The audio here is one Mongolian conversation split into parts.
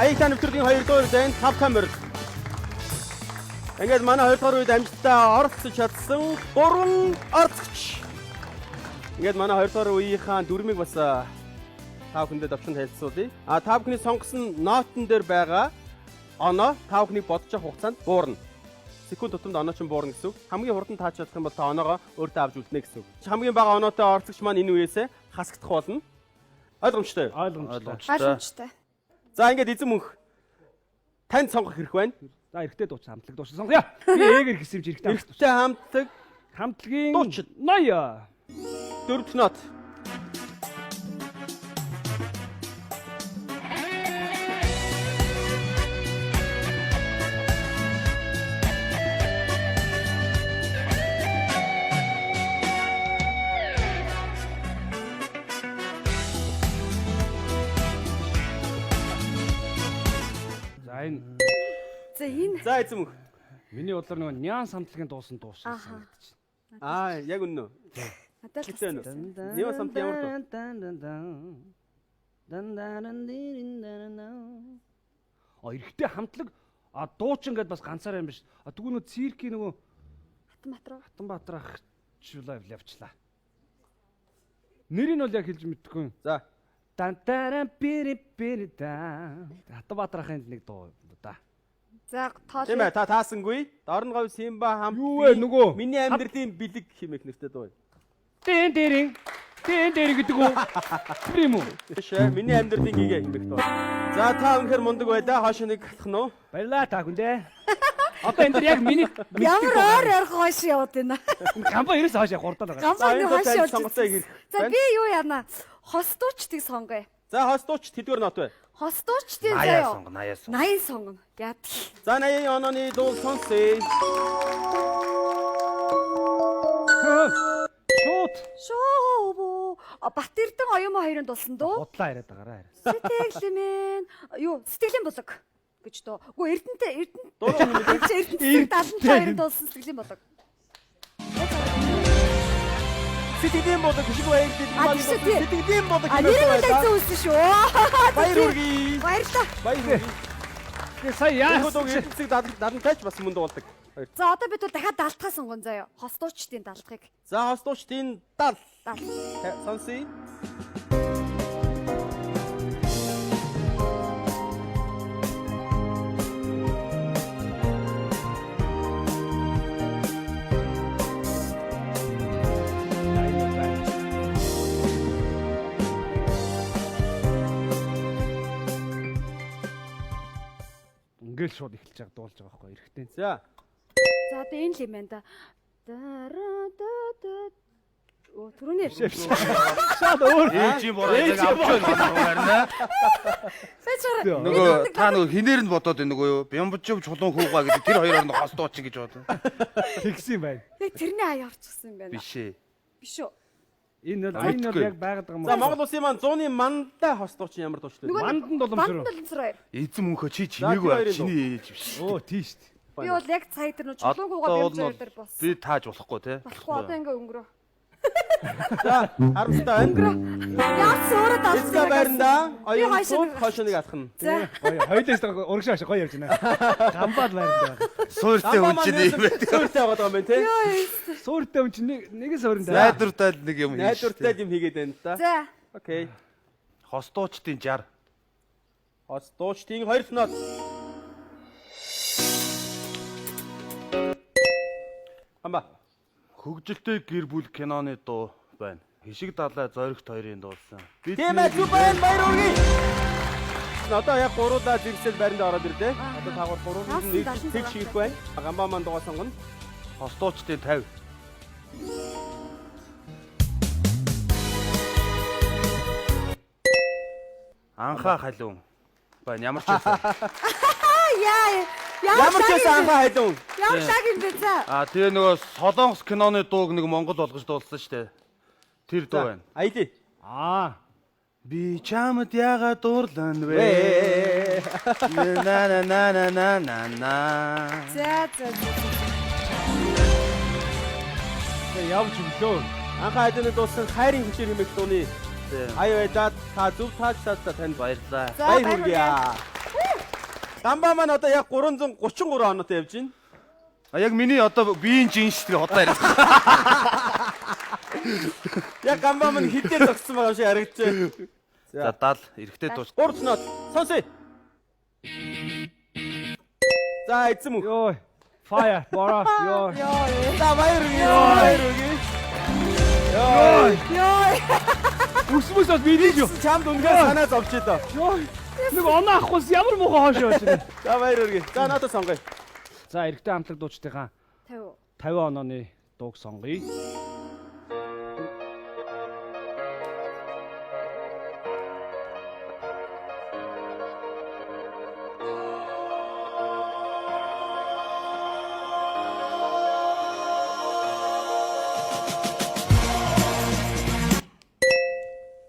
Аяглаа нэвтрүүлгийн 2 дугаар зайд 5 камер. Ингээд манай 2 дугаар үед амжилттай оролцож чадсан 3 орцогч. Ингээд манай 2 дугаар үеийнхаа дүрмийг бас та бүхэндээ давчхан танилцуулъя. Та бүхний сонгосон нотон дээр байгаа оноо та бүхний бодож авах хугацаанд буурна. Секунд тутамд оноо чинь буурна гэсэн үг. Хамгийн хурдан тааж чадах юм бол та оноогоо өөртөө авч үлдэнэ гэсэн үг. Хамгийн бага оноотой орцогч маань энэ үеэсээ хасагдах болно. Ойлгомжтой. Ойлгомжтой. За ингээд эзэн мөнх танд сонгох хэрэг байна. За эрэгтэй дууч хамтлаг дууч сонгоё. Би ээгээр хэсэмж эрэгтэй хамтлаг хамтлагийн дууч 80. Дөрөвт нот. За эзэн мөнх. Миний бодлоор нөгөө нянс хамтлагийн дуусан дуусан санагдчих. Яг үнэн үү? Надад л Нянс хамт ямар дуу? Эрэгтэй хамтлаг дуучин гэдээ бас ганцаараа юм биш. Тэгвэл нөгөө циркийн нөгөө Хатанбаатар ах явчлаа. Нэрийг нь бол яг хэлж мэдэхгүй. За. Тантаран пири пири та. Хатанбаатар ахын нэг дуу да. За тоол. Тийм ээ, та таасангүй. Дорн говь Симба хамт. Юу вэ нөгөө? Миний амьдралын бэлэг хэмээх нэртэй дуу. Тэн дэрин гэдэг үү? Прим үү? Биш ээ, миний амьдралын гээгээ хэмээх дуу. За та өнөхөр мундаг байлаа. Хоошо нэг галах нь уу? Баярлаа та хүндээ. Одоо энэ яг миний ямар ойр хойш яваад байна. гамбаа ерөөс хойш гурдаад байгаа. Гамбаа хойш яваад. Сонгоцоо хэрэг. За би юу яана? Хостуучтыг сонгоё. За хостууч тэдгээр нот бай. Хостуучтын заяа. 80 сонгоно. Яад. За 80 онооны дуу сонсъё. Шоо. Батэрдэн оюумаа хоёрын дулсан дуу. Бодлоо яриад байгаарай. Сэтгэлмэн сэтгэлийн булаг гэж дуу. Үгүй Эрдэнэт Дуу юм уу? Эрдэнэт 72-ын дулсан сэтгэлийн булаг. Сэтгэлийн бодог шиг байдаг. Сэтгэлийн бодог Нэр нь л үзсэн шүү. Баяр хүргэе. Баярлалаа. Баяр хүргэе. Тэгээ сая яа. Эцэг дадантайч бас мөн дуулдаг. За одоо бид бол дахиад далтгаа сонгоно заяа. Хостуучтын далтгыг. За хостуучтын дал. Дал. Сонсъё. Ингээл шууд эхэлж байгаа дуулж байгаа байхгүй эрэхтэй. За. За одоо энэ л юм байна да. Түрүүний Шаад өөр ээжийн бороо яг авч байна харна. Нөгөө та нөгөө хинээр нь бодоод байна нөгөө юу? Бямбжив чулуун хүүгаа гэдэг тэр хоёр хооронд хостууч гэж бодсон. тэгсэн юм байна. яг тэрний аяа орчихсан юм байна. Биш ээ. Биш үү? Энэ бол яг байгаад байгаа юм. За Монгол улсын маань 100-ны мандаа хостууч ямар дуучтай. Манданд боломжтой. Бандалцраа. Эзэн мөнхөө чи чимээгүй чиний ээж биш. Оо тийш. Би бол яг цаг дээр нөө чулуун гуугаа бямцаар дээр бос. Би тааж болохгүй те. Болохгүй одоо ингээ өнгөрөө. За харамстай байна. Яац өөрөө Эцэг далсан. байранда Би оюун хошоныг алхна. За. Хоёулаас урагшааш гоё ярьж байна. Гамбаад байна. Суурьтай хүн чинь юм байна. Суурьтай байгаа юм байна те. Суурьтай хүн чинь нэг суурин дээр. Найдвартай нэг юм хийж. Найдвартай юм хийгээд байна та. За. Окей. Хостуучтын 60. Хостуучтын 2 нот. Амба. Хөгжилтэй гэр бүл киноны дуу байна. Хишиг далай зоригт хоёрын дуулсан. Тийм ээ зүг байна баяр хүргэе. Одоо яг гуруулаа зэрэгсэл байранд ороод ирлээ. Одоо тагвар гурван нэг тэг шигэх байна. Гамбаа манд дугаа сонгоно. Хостуучтын 50. Анхаа халуун. Байна ямар ч байсан. Яа. Ямар ч байсан анхаа халуун. Ямар шаг юм бэ за. Тэгээ нөгөө Солонгос киноны дууг нэг Монгол болгож дуулсан шүү дээ. Тэр дуу байна. Аяли. Би чамд яга дуурлан вэ? На на на. За. Явж өглөө. Анхаа халууны дуусан хайрын хүчээр хэмээх дууны аяа та зөв тааж танд баярлалаа. Баяр хүргэе. Гамбаа маань одоо яг 333 оноотой явж байна. А яг миний одоо биеийн жинс тэгээ одоо яриад. Яг гамбаа маань хитээр зогссон байгаа шиг харагдаж байна. За 70 эрэхтэй дуус. 3 нот. Сонсъё. За эзэм үү. Йоо. Fire. Бора. Йоо. За баяр үгүй. Үсмэс бас бидний юу? Чамд үнэхээр санаа зовж идэ. Йоо. Нэг оноо авахгүйс ямар муухай хоошоо байна. За баяр үгүй. За надад сонгоё. За эрэгтэй хамтлаг дуучдынхаа 50 онооны дууг сонгоё.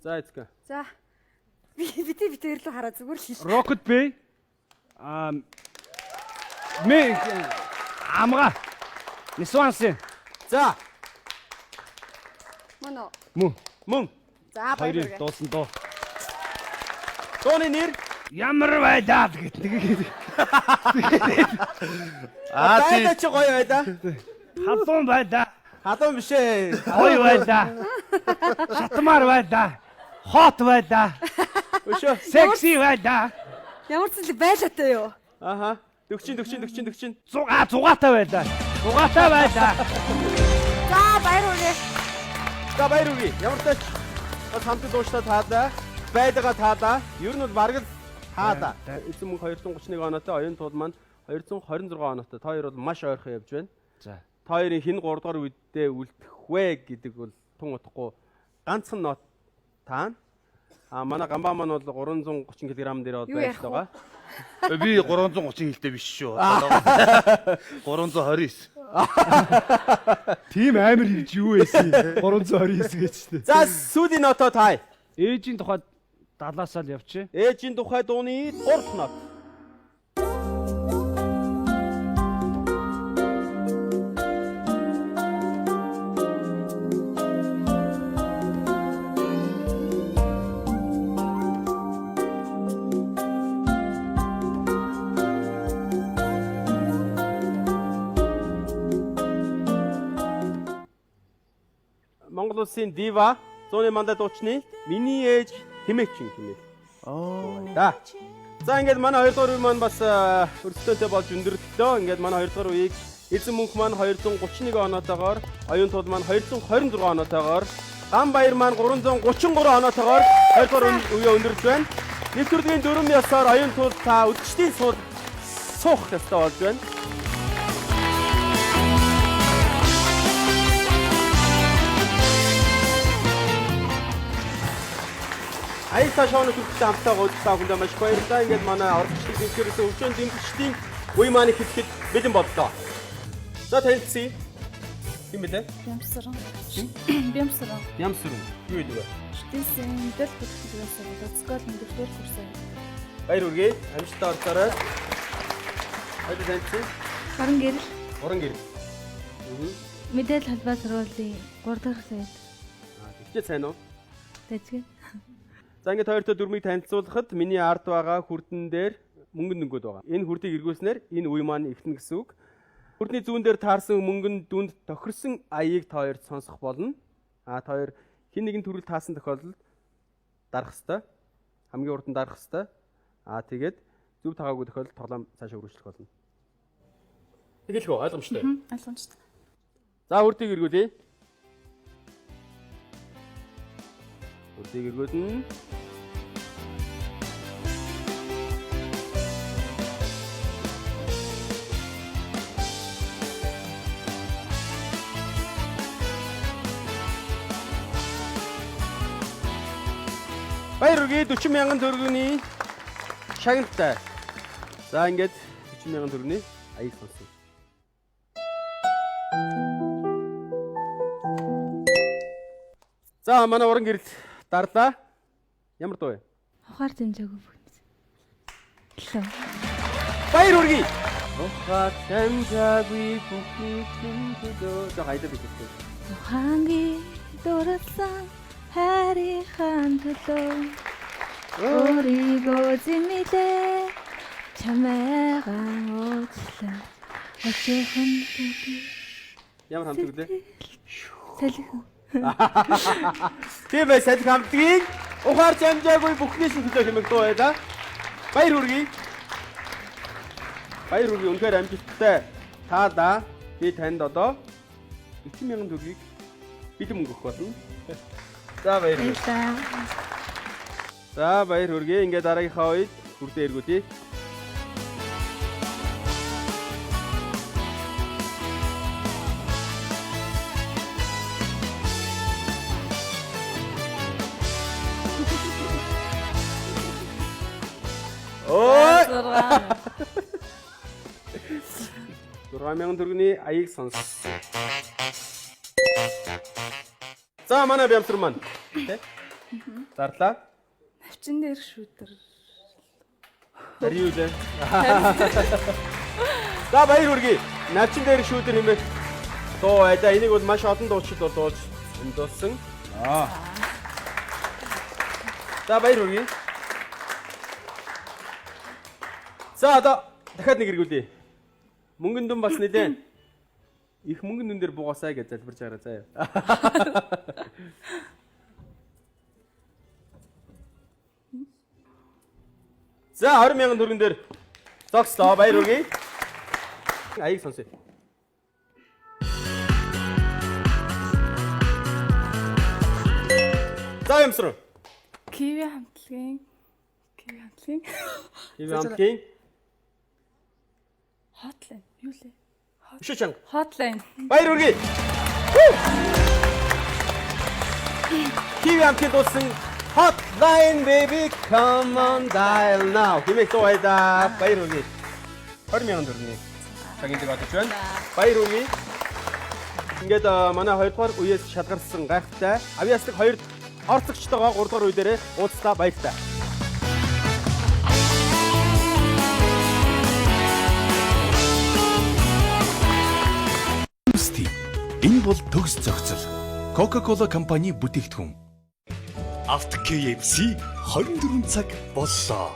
За эцгээ. За. Битээ рүү хараа зүгээр л хэл. Rocket Bay. Мэ амга. Нисвансын. За. Мөн. За Хоёрын баяр. дуусан дуу. Тооны нэр Ямар байдаа гэдэг. Тайда чи гоё байдаа. Халуун байдаа. Халуун биш ээ. Гоё байдаа. Шатмар байдаа. Хот байдаа. Өшөө. Секси байдаа. Ямар ч зүйл байлаатай юу? Аха. 40. Зугаатай байдаа. Зугаатай байдаа. За баяр үрээ. За баяр үгүй. Ямар ч тач бас хамт дууштай таалаа. Байдгаа таалаа. Ер нь бол бараг л таалаа. Эзэн мөнх 231 оноотой, оюун туул маань 226 оноотой. Та хоёр бол маш ойрхон явж байна. За. Та хоёрын хин 3 дугаар үедээ үлдэх вэ гэдэг бол тун утгагүй ганцхан нот таана. А манай гамбаа маань бол 330 кг дээр бол байж байгаа. Би 330 хилтэй биш шүү. 329. Тим амар хийж юу байсан? 329 гэж штэ. За сүүлийн нотоо тай. Ээжийн тухайд 70-аас л явчих. Ээжийн тухай дууны 3 нот. Монгол улсын дива 100-ны мандат дуучны миний ээж Тэмээчин хэмээх. Да. За ингээд манай 2 дугаар үе маань бас өрсөлдөөнтэй болж өндөрлөлөө. Ингээд манай 2 дугаар үеийг эзэн мөнх маань 231 оноотойгоор, оюун туул маань 226 оноотойгоор, Ганбаяр маань 333 оноотойгоор 2 дугаар үеэ өндөрлөж байна. Нэвтрүүлгийн 4 ясаар оюун туул та үдчтийн суух ёстой болж байна. Аяса шоуны төлөвтэй хамтаа гойдсаа хүндээ маш баярлалаа. Ингээд манай орчдын төвчөрсөн өвчөн дэмжигчдийн үе маань ихэхэд бэлэн боллоо. За танилцъя. Юм бэлээ? Бямсран. Ямсран. Юу гэдэг вэ? Штисэн дэд бүтгэсэн өцгөл өндөртөр курсаа. Баяр үргээ. Амжилттай орцоорой. Хайд танилцъя. Орон гэрэл. Мэдээлэл халбаа сургуулийн 3 дахь сайд. Тэгчээ сайн уу? Тэжгээ. За ингээд хоёртой дөрмийг танилцуулахад миний ард байгаа хүрдэн дээр мөнгөн дөнгөд байгаа. Энэ хүрдийг эргүүлснээр энэ үе маань эвтэн гэсэн үг. Хүрдний зүүн дээр таарсан мөнгөн дүнд тохирсон аяыг та хоёрт сонсох болно. Та хоёр хэн нэгэн төрөл таасан тохиолдолд дарах ёстой. Хамгийн урд нь дарах ёстой. Тэгээд зөв тагаагүй тохиолдолд тоглоом цаашаа үргэлжлэх болно. Тэгэлгүй ойлгомжтой. Ойлгомжтой. За хүрдийг эргүүлье. Хүрдийг эргүүлнэ. Баяр үргээ 40,000 төгрөгийн шагналтай. За ингээд 40,000 төгрөгийн аяг сонсон. За манай уран гэрэл дарлаа. Ямар дуу вэ? Ухаар дэмжээгүй бүгд. Лөө. Баяр үргээ. Ухаар дэмжээгүй бүгд. За хайда битээ. Ухаанги дурсан харийн төлөө өөрийгөө зэмлээ Чамайгаа уучлаа. Очихон Ямар хамт үлээ? салхи. Тийм бай салхи хамтгийг ухаарч амжаагүй бүхний шиг төлөө хэмээх дуу байлаа. Баяр хүргэе. Баяр хүргэе. Үнэхээр амжилттай таалаа. Би танд одоо 90,000 төгрөгийг бэлэн мөнгө өгөх болно. За баяр хүргэе. За баяр хүргэе. Ингээд дараагийнхаа үед хүрдээ эргүүлье. Ой! 6,000 төгрөгийн аяыг сонс. За манай бямсар маань. Тэ? Зарлаа. Навчин дээр шүүдэр. Хариу лээ. За баяр хүргэе. Навчин дээр шүүдэр хэмээх дуу байлаа. Энийг бол маш олон дуучид бол дуулж өмдүүлсэн. За баяр хүргэе. За одоо дахиад нэг эргүүлье. Мөнгөн дүн бас нэлээ. Их мөнгөн дүн дээр буугаасаа гэж залбирч байгаа заяа. За 20,000 төгрөгөн дээр зогслоо. Баяр хүргэе. Аяг сонсъё. За юмсруу. Киви хамтлагийн Ивэ амтгийн Hotline юу лээ? Өшөө чанга. Hotline. Баяр хүргэе. Киви амтгийн дуусан Hotline baby come on dial now. Хэмээх дуу байлаа. Баяр хүргэе. 20,000 төгрөгийн цагийн дэг одож байна. Баяр хүргэе. Ингээд манай 2 дугаар үеэс шалгарсан гайхалтай авиаслаг 2 орцогчтойгоо 3 дугаар үе дээрээ уулзлаа баярлалаа. Энэ бол төгс зохицол. Coca-Cola компани бүтээгдэхүүн. Авто KFC 24 цаг боллоо.